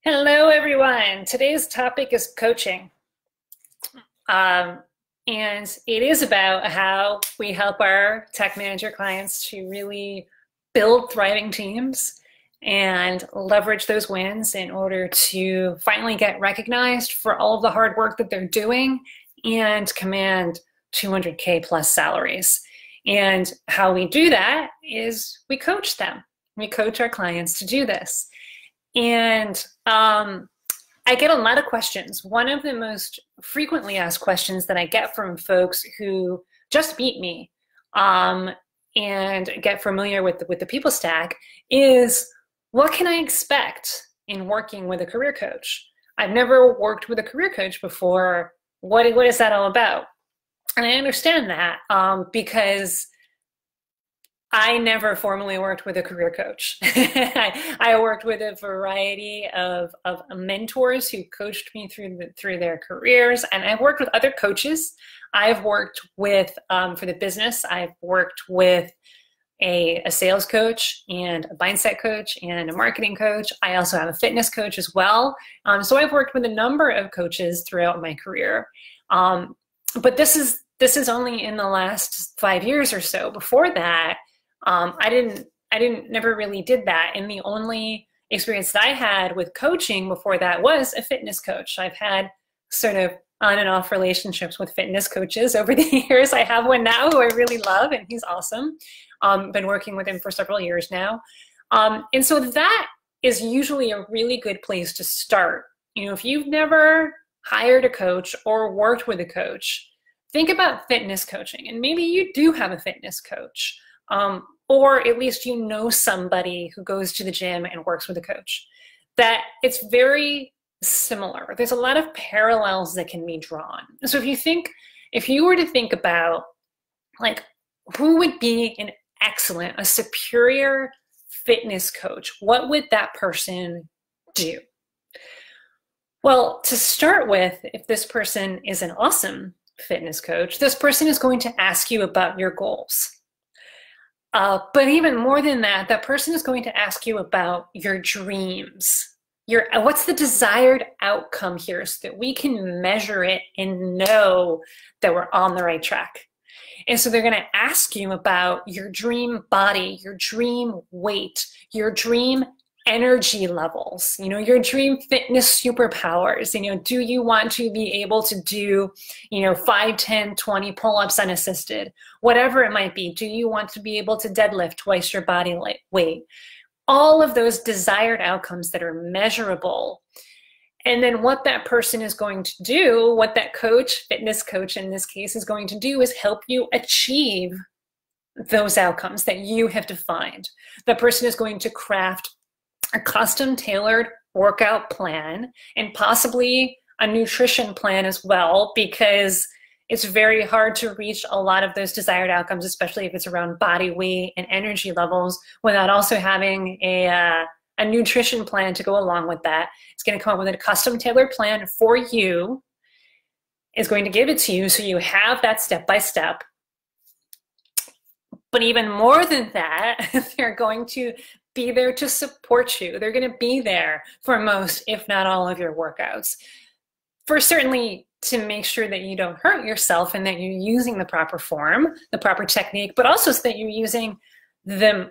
Hello, everyone. Today's topic is coaching. And it is about how we help our tech manager clients to really build thriving teams and leverage those wins in order to finally get recognized for all of the hard work that they're doing and command 200K plus salaries. And how we do that is we coach them. We coach our clients to do this. And I get a lot of questions. One of the most frequently asked questions that I get from folks who just meet me and get familiar with the people stack is, what can I expect in working with a career coach? I've never worked with a career coach before. What is that all about? And I understand that because I never formally worked with a career coach. I worked with a variety of mentors who coached me through their careers, and I've worked with other coaches. I've worked with, for the business, I've worked with a sales coach and a mindset coach and a marketing coach. I also have a fitness coach as well. So I've worked with a number of coaches throughout my career. But this is only in the last 5 years or so. Before that, I never really did that. And the only experience that I had with coaching before that was a fitness coach. I've had sort of on and off relationships with fitness coaches over the years. I have one now who I really love, and he's awesome. Been working with him for several years now. And so that is usually a really good place to start. You know, if you've never hired a coach or worked with a coach, think about fitness coaching. And maybe you do have a fitness coach. Or at least you know somebody who goes to the gym and works with a coach, that it's very similar. There's a lot of parallels that can be drawn. So if you were to think about, like, who would be a superior fitness coach, what would that person do? Well, to start with, if this person is an awesome fitness coach, this person is going to ask you about your goals. But even more than that, that person is going to ask you about your dreams. What's the desired outcome here, so that we can measure it and know that we're on the right track. And so they're going to ask you about your dream body, your dream weight, your dream energy levels, your dream fitness superpowers. Do you want to be able to do, 5, 10, 20 pull-ups unassisted, whatever it might be? Do you want to be able to deadlift twice your body weight? All of those desired outcomes that are measurable. And then what that person is going to do, what that fitness coach in this case, is going to do is help you achieve those outcomes that you have defined. That person is going to craft a custom tailored workout plan, and possibly a nutrition plan as well, because it's very hard to reach a lot of those desired outcomes, especially if it's around body weight and energy levels, without also having a nutrition plan to go along with that. It's going to come up with a custom tailored plan for you, is going to give it to you so you have that step by step. But even more than that, they're going to be there to support you. They're going to be there for most, if not all, of your workouts. For certainly to make sure that you don't hurt yourself and that you're using the proper form, the proper technique, but also so that you're using the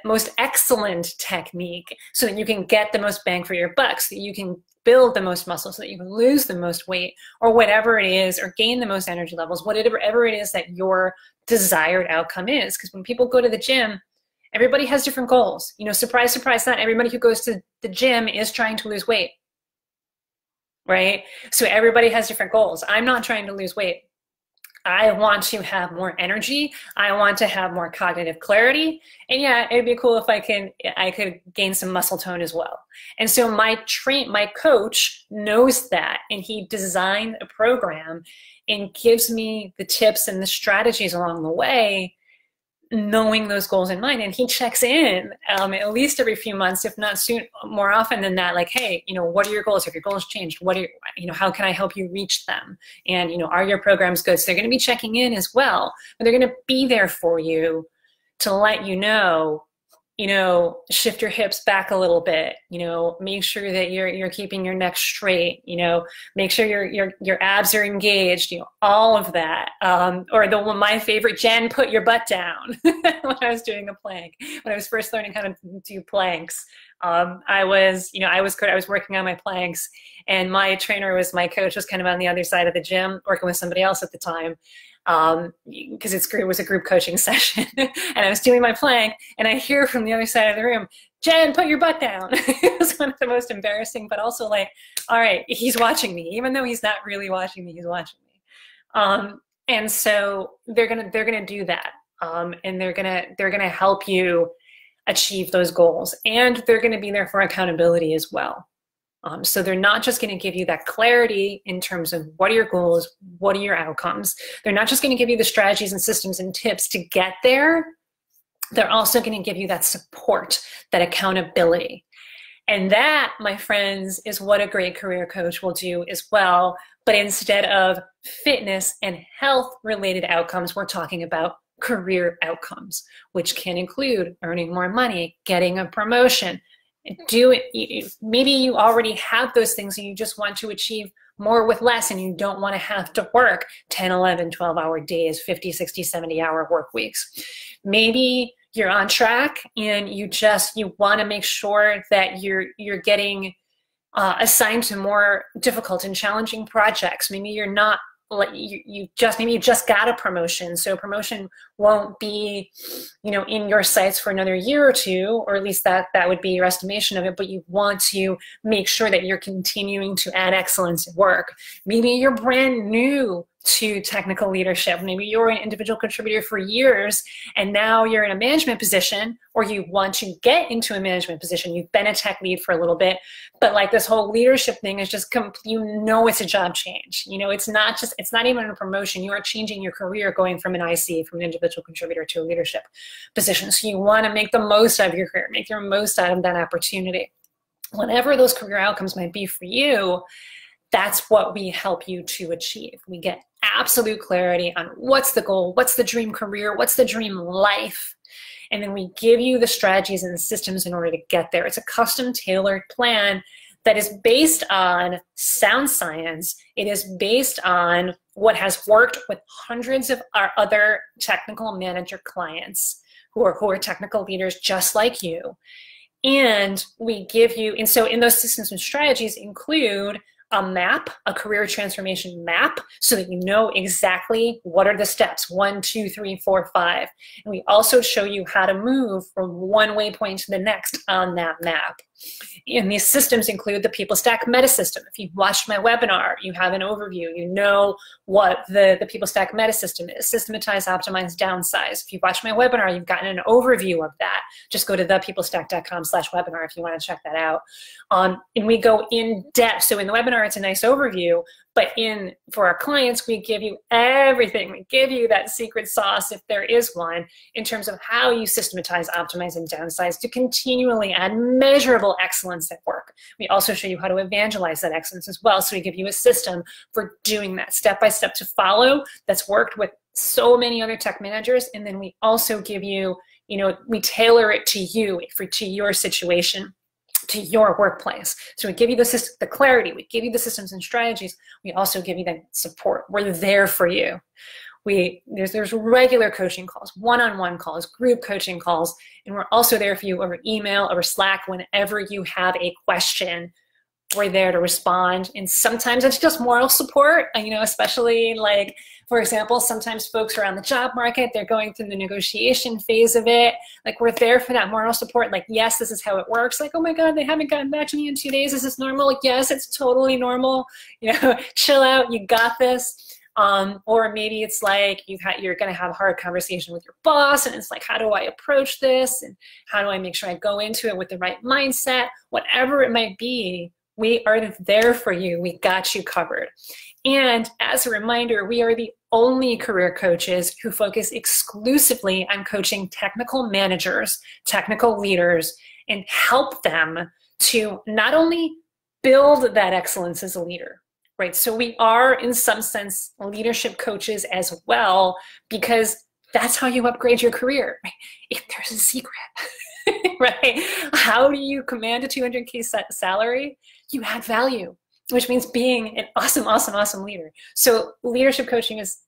most excellent technique so that you can get the most bang for your buck, so that you can build the most muscle, so that you can lose the most weight, or whatever it is, or gain the most energy levels, whatever it is that your desired outcome is. Because when people go to the gym, everybody has different goals. Surprise, surprise, not everybody who goes to the gym is trying to lose weight, right? So everybody has different goals. I'm not trying to lose weight. I want to have more energy. I want to have more cognitive clarity. And yeah, it'd be cool if I could gain some muscle tone as well. And so my coach knows that, and he designed a program and gives me the tips and the strategies along the way, knowing those goals in mind. And he checks in at least every few months, if not more often than that, like, hey, what are your goals? Have your goals changed? How can I help you reach them? And, are your programs good? So they're going to be checking in as well, but they're going to be there for you to let you know shift your hips back a little bit, make sure that you're keeping your neck straight, make sure your abs are engaged, all of that. Or my favorite, Jen, put your butt down when I was doing a plank, when I was first learning how to do planks. I was working on my planks, and my coach was kind of on the other side of the gym working with somebody else at the time. Because it was a group coaching session, and I was doing my plank, and I hear from the other side of the room, Jen, put your butt down. It was one of the most embarrassing, but also like, all right, he's watching me, even though he's not really watching me, he's watching me. And so they're gonna do that, and they're gonna help you achieve those goals, and they're gonna be there for accountability as well. So they're not just going to give you that clarity in terms of what are your goals, what are your outcomes. They're not just going to give you the strategies and systems and tips to get there. They're also going to give you that support, that accountability. And that, my friends, is what a great career coach will do as well. But instead of fitness and health related outcomes, we're talking about career outcomes, which can include earning more money, getting a promotion. Maybe you already have those things and you just want to achieve more with less, and you don't want to have to work 10, 11, 12-hour days, 50, 60, 70-hour work weeks. Maybe you're on track and you want to make sure that you're getting assigned to more difficult and challenging projects. Maybe you're not, maybe you just got a promotion, so promotion won't be, in your sights for another year or two, or at least that would be your estimation of it, but you want to make sure that you're continuing to add excellence at work. Maybe you're brand new to technical leadership. Maybe you're an individual contributor for years and now you're in a management position, or you want to get into a management position. You've been a tech lead for a little bit, but like this whole leadership thing is just, it's a job change. It's not even a promotion. You are changing your career, going from an IC, from an individual contributor, to a leadership position. So you want to make the most out of your career, make your most out of that opportunity. Whatever those career outcomes might be for you, that's what we help you to achieve. We get absolute clarity on what's the goal, what's the dream career, what's the dream life, and then we give you the strategies and the systems in order to get there. It's a custom tailored plan that is based on sound science. It is based on what has worked with hundreds of our other technical manager clients who are technical leaders just like you. And we give you, and so in those systems and strategies include a map, a career transformation map, so that you know exactly what are the steps, 1, 2, 3, 4, 5. And we also show you how to move from one waypoint to the next on that map. And these systems include the People Stack meta system. If you've watched my webinar, you have an overview. You know what the People Stack meta system is: systematize, optimize, downsize. If you've watched my webinar, you've gotten an overview of that. Just go to thepeoplestack.com/webinar if you want to check that out. And we go in depth. So in the webinar, it's a nice overview, but for our clients, we give you everything. We give you that secret sauce, if there is one, in terms of how you systematize, optimize, and downsize to continually add measurable excellence at work. We also show you how to evangelize that excellence as well. So we give you a system for doing that step by step to follow that's worked with so many other tech managers. And then we also give you, we tailor it to you, to your situation, to your workplace. So we give you the clarity, we give you the systems and strategies. We also give you the support. We're there for you. There's regular coaching calls, one-on-one calls, group coaching calls, and we're also there for you over email, over Slack, whenever you have a question. We're there to respond. And sometimes it's just moral support, especially like, for example, sometimes folks are on the job market, they're going through the negotiation phase of it. Like, we're there for that moral support. Like, yes, this is how it works. Like, oh my God, they haven't gotten back to me in 2 days. Is this normal? Like, yes, it's totally normal. Chill out, you got this. Or maybe it's like you're going to have a hard conversation with your boss, and it's like, how do I approach this? And how do I make sure I go into it with the right mindset? Whatever it might be, we are there for you. We got you covered. And as a reminder, we are the only career coaches who focus exclusively on coaching technical managers, technical leaders, and help them to not only build that excellence as a leader, right? So we are, in some sense, leadership coaches as well, because that's how you upgrade your career. Right? If there's a secret, right? How do you command a 200K salary? You add value, which means being an awesome leader. So leadership coaching is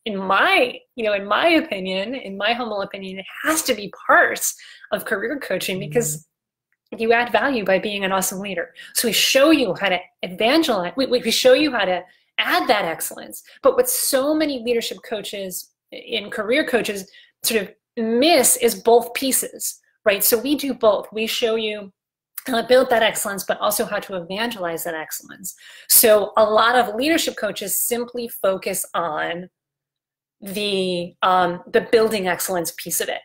in my, in my opinion, in my humble opinion, it has to be part of career coaching because you add value by being an awesome leader. So we show you how to evangelize. We show you how to add that excellence. But what so many leadership coaches and career coaches sort of miss is both pieces, right? So we do both. We show you how to build that excellence, but also how to evangelize that excellence. So a lot of leadership coaches simply focus on the building excellence piece of it.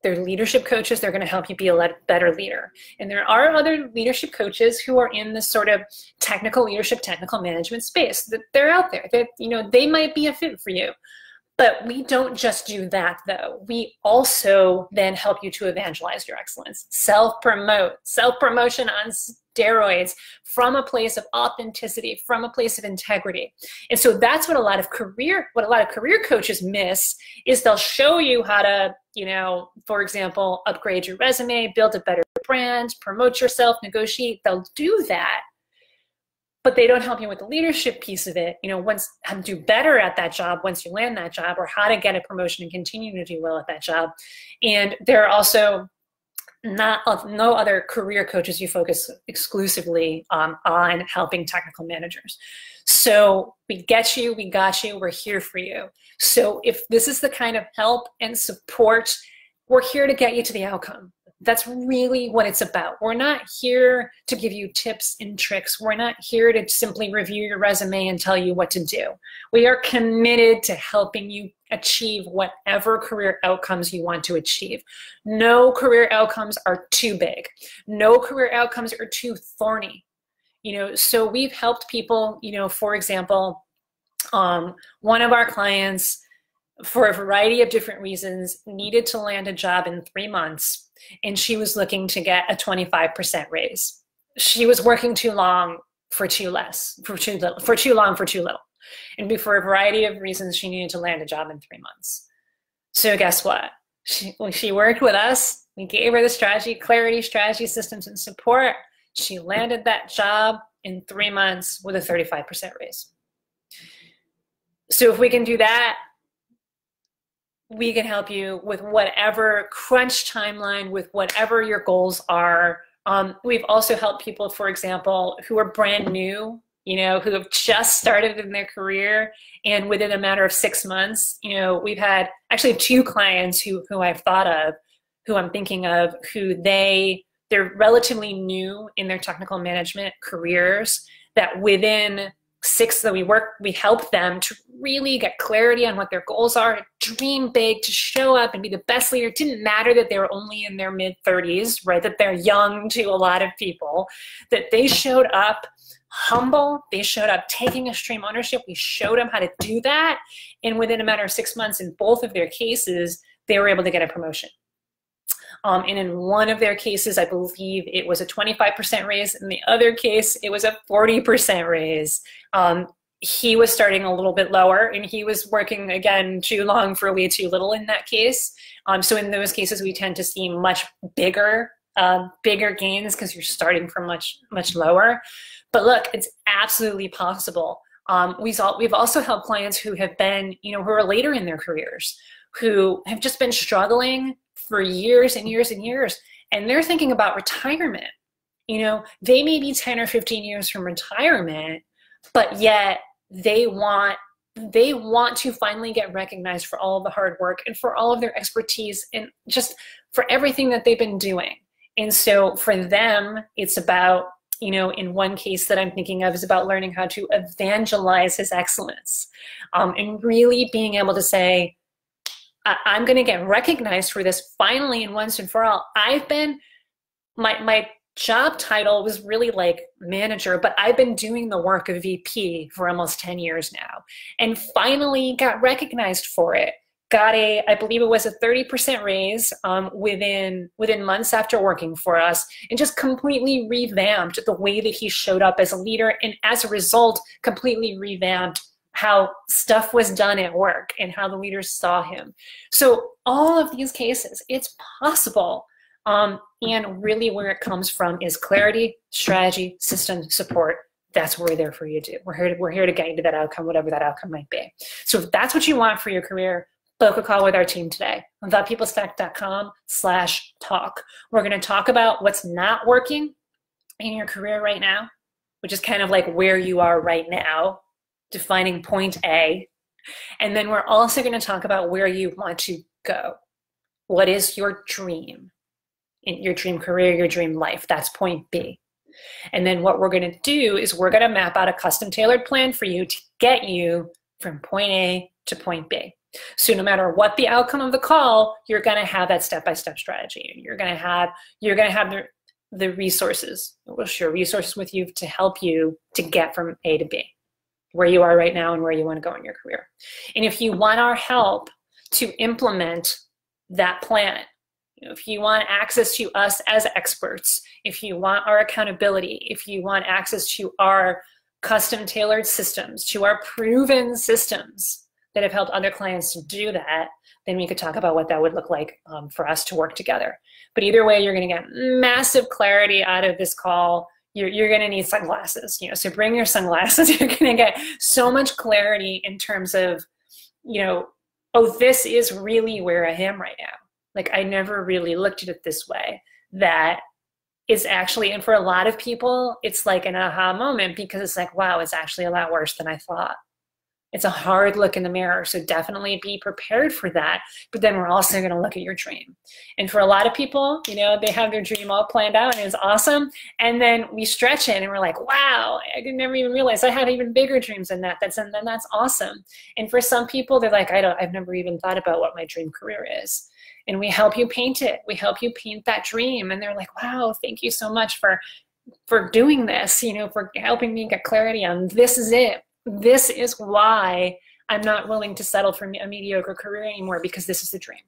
They're leadership coaches. They're going to help you be a better leader. And there are other leadership coaches who are in this sort of technical leadership, technical management space. They're out there. They might be a fit for you. But we don't just do that, though. We also then help you to evangelize your excellence, self-promote, self-promotion on steroids from a place of authenticity, from a place of integrity. And so that's what a lot of career coaches miss is they'll show you how to, for example, upgrade your resume, build a better brand, promote yourself, negotiate. They'll do that. But they don't help you with the leadership piece of it, how to do better at that job once you land that job, or how to get a promotion and continue to do well at that job. And there are also no other career coaches who focus exclusively on helping technical managers. So we get you, we got you, we're here for you. So if this is the kind of help and support, we're here to get you to the outcome. That's really what it's about. We're not here to give you tips and tricks. We're not here to simply review your resume and tell you what to do. We are committed to helping you achieve whatever career outcomes you want to achieve. No career outcomes are too big. No career outcomes are too thorny. So we've helped people, for example, one of our clients, for a variety of different reasons, needed to land a job in 3 months, and she was looking to get a 25% raise. She was working too long for too little. And for a variety of reasons, she needed to land a job in 3 months. So guess what? She worked with us. We gave her the strategy, clarity, strategy, systems, and support. She landed that job in 3 months with a 35% raise. So if we can do that, we can help you with whatever crunch timeline, with whatever your goals are. We've also helped people, for example, who are brand new, who have just started in their career, and within a matter of 6 months, we've had actually 2 clients who I've thought of, who I'm thinking of, who they're relatively new in their technical management careers, that within 6 that we help them to really get clarity on what their goals are, to dream big, to show up and be the best leader. It didn't matter that they were only in their mid-30s, right? That they're young to a lot of people, that they showed up humble, they showed up taking extreme ownership. We showed them how to do that. And within a matter of 6 months, in both of their cases, they were able to get a promotion. And in one of their cases, I believe it was a 25% raise. In the other case, it was a 40% raise. He was starting a little bit lower, and he was working, again, too long for way too little in that case. So in those cases, we tend to see much bigger gains because you're starting from much lower. But look, it's absolutely possible. We've also helped clients who have been, who are later in their careers, who have just been struggling for years and years and years, and they're thinking about retirement. They may be 10 or 15 years from retirement, but yet they want to finally get recognized for all of the hard work and for all of their expertise and just for everything that they've been doing. And so for them, it's about, in one case that I'm thinking of is about learning how to evangelize his excellence, and really being able to say, I'm going to get recognized for this finally and once and for all. My job title was really like manager, but I've been doing the work of VP for almost 10 years now, and finally got recognized for it. Got I believe it was a 30% raise within months after working for us, and just completely revamped the way that he showed up as a leader, and as a result, completely revamped how stuff was done at work and how the leaders saw him. So all of these cases, it's possible. And really where it comes from is clarity, strategy, system, support. That's what we're there for you to do. We're here to get you to that outcome, whatever that outcome might be. So if that's what you want for your career, book a call with our team today on thepeoplestack.com/talk. We're going to talk about what's not working in your career right now, which is kind of like where you are right now, defining point A. And then we're also going to talk about where you want to go. What is your dream? In your dream career, your dream life? That's point B. And then what we're going to do is we're going to map out a custom tailored plan for you to get you from point A to point B. So no matter what the outcome of the call, you're going to have that step-by-step strategy. You're going to have the resources. We'll share resources with you to help you to get from A to B, where you are right now and where you want to go in your career. And if you want our help to implement that plan, if you want access to us as experts, if you want our accountability, if you want access to our custom tailored systems, to our proven systems that have helped other clients to do that, then we could talk about what that would look like for us to work together. But either way, you're going to get massive clarity out of this call. You're going to need sunglasses, so bring your sunglasses. You're going to get so much clarity in terms of, oh, this is really where I am right now. Like, I never really looked at it this way, that it's actually, and for a lot of people, it's like an aha moment, because it's like, wow, it's actually a lot worse than I thought. It's a hard look in the mirror, so definitely be prepared for that. But then we're also going to look at your dream. And for a lot of people, they have their dream all planned out and it's awesome. And then we stretch it and we're like, wow, I didn't never even realize I have even bigger dreams than that. And then that's awesome. And for some people, they're like, I've never even thought about what my dream career is. And we help you paint it. We help you paint that dream. And they're like, wow, thank you so much for doing this, for helping me get clarity on this is it. This is why I'm not willing to settle for a mediocre career anymore, because this is the dream.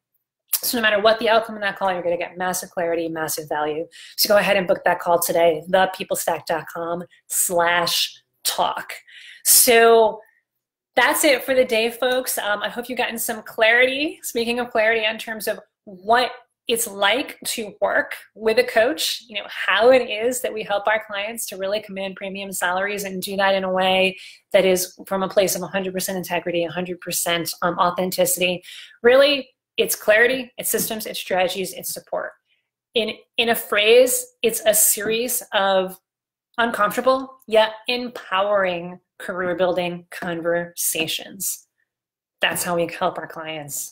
So no matter what the outcome of that call, you're going to get massive clarity, massive value. So go ahead and book that call today, thepeoplestack.com/talk. So that's it for the day, folks. I hope you've gotten some clarity, speaking of clarity, in terms of what it's like to work with a coach, how it is that we help our clients to really command premium salaries and do that in a way that is from a place of 100% integrity, 100% authenticity. Really, it's clarity, it's systems, it's strategies, it's support. In a phrase, it's a series of uncomfortable yet empowering career building conversations. That's how we help our clients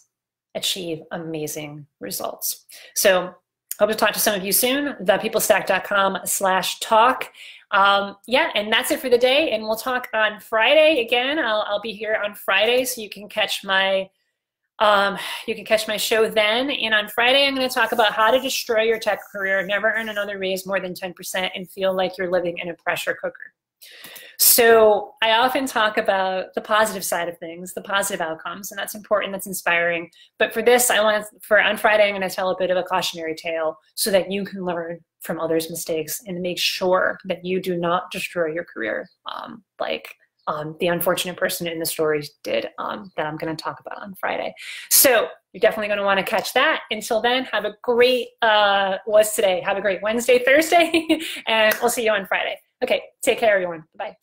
achieve amazing results. So hope to talk to some of you soon. thepeoplestack.com/talk. Yeah, and that's it for the day. And we'll talk on Friday again. I'll be here on Friday, so you can catch my show then. And on Friday, I'm going to talk about how to destroy your tech career, never earn another raise more than 10%, and feel like you're living in a pressure cooker. So I often talk about the positive side of things, the positive outcomes, and that's important, that's inspiring. But for this, on Friday, I'm going to tell a bit of a cautionary tale so that you can learn from others' mistakes and make sure that you do not destroy your career like the unfortunate person in the story did that I'm going to talk about on Friday. So you're definitely going to want to catch that. Until then, have a great, what's today? Have a great Wednesday, Thursday, and we'll see you on Friday. Okay, take care, everyone. Bye.